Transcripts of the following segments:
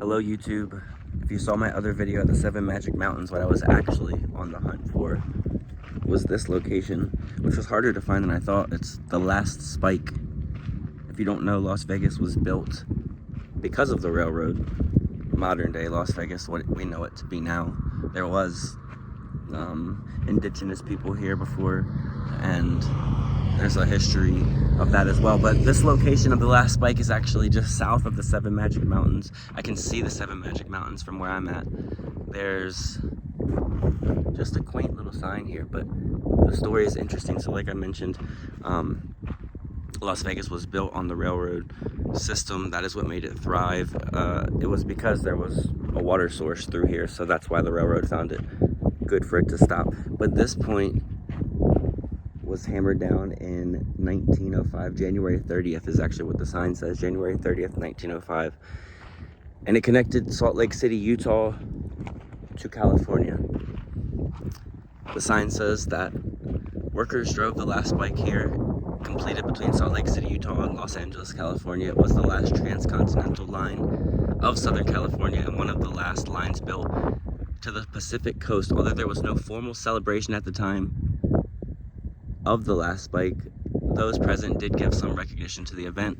Hello YouTube. If you saw my other video at the 7 Magic Mountains, what I was actually on the hunt for was this location, which was harder to find than I thought. It's the last spike. If you don't know, Las Vegas was built because of the railroad. Modern day Las Vegas, what we know it to be now. There was indigenous people here before, and there's a history of that as well. But this location of the last spike is actually just south of the 7 Magic Mountains. I can see the 7 Magic Mountains from where I'm at. There's just a quaint little sign here, but the story is interesting. So like I mentioned, Las Vegas was built on the railroad system. That is what made it thrive. It was because there was a water source through here, so that's why the railroad found it good for it to stop. But this point was hammered down in 1905. January 30th is actually what the sign says. January 30th, 1905. And it connected Salt Lake City, Utah to California. The sign says that workers drove the last spike here, completed between Salt Lake City, Utah and Los Angeles, California. It was the last transcontinental line of Southern California and one of the last lines built to the Pacific coast. Although there was no formal celebration at the time of the last spike, those present did give some recognition to the event.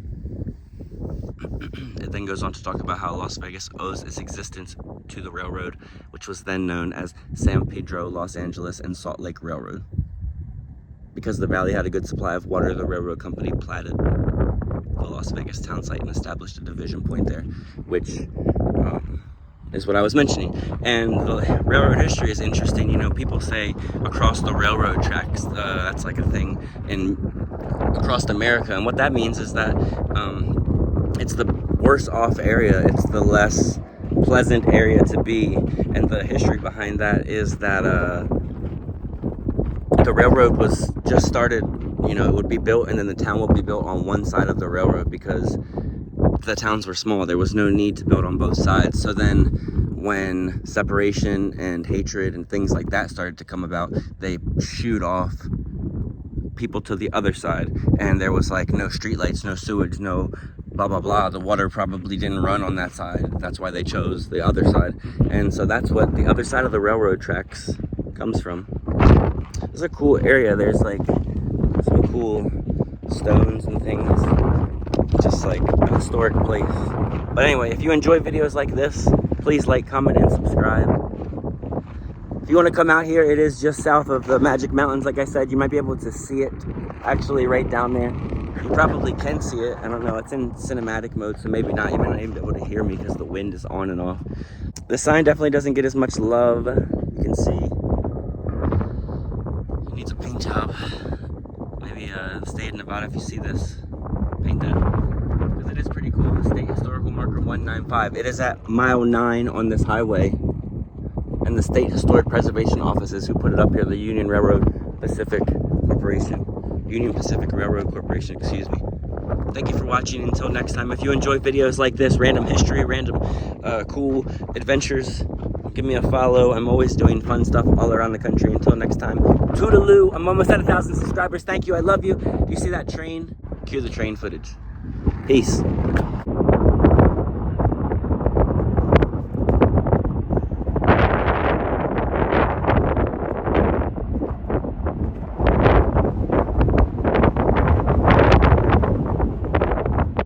It then goes on to talk about how Las Vegas owes its existence to the railroad, which was then known as San Pedro, Los Angeles, and Salt Lake Railroad. Because the valley had a good supply of water, the railroad company platted the Las Vegas town site and established a division point there, which is what I was mentioning. And the railroad history is interesting. You know, people say across the railroad tracks, that's like a thing across America. And what that means is that it's the worse off area. It's the less pleasant area to be. And the history behind that is that the railroad was just started, you know, it would be built and then the town would be built on one side of the railroad because the towns were small. There was no need to build on both sides. So then when separation and hatred and things like that started to come about, they shooed off people to the other side. And there was like no streetlights, no sewage, no blah, blah, blah. The water probably didn't run on that side. That's why they chose the other side. And so that's what the other side of the railroad tracks comes from. It's a cool area. There's like some cool stones and things. Just like a historic place. But anyway, if you enjoy videos like this, please like, comment, and subscribe. If you want to come out here, it is just south of the Magic Mountains. Like I said, you might be able to see it actually right down there. You probably can see it. I don't know. It's in cinematic mode, so maybe not. You might not even be able to hear me because the wind is on and off. The sign definitely doesn't get as much love. You can see it needs a paint job. Maybe the state of Nevada, if you see this, paint that. Because it is pretty cool. State Historical Marker 195. It is at mile 9 on this highway. And the State Historic Preservation Offices who put it up here, the Union Pacific Railroad Corporation, excuse me. Thank you for watching. Until next time, if you enjoy videos like this, random history, random cool adventures, give me a follow. I'm always doing fun stuff all around the country. Until next time, toodaloo. I'm almost at 1,000 subscribers. Thank you. I love you. Do you see that train? Cue the train footage. Peace.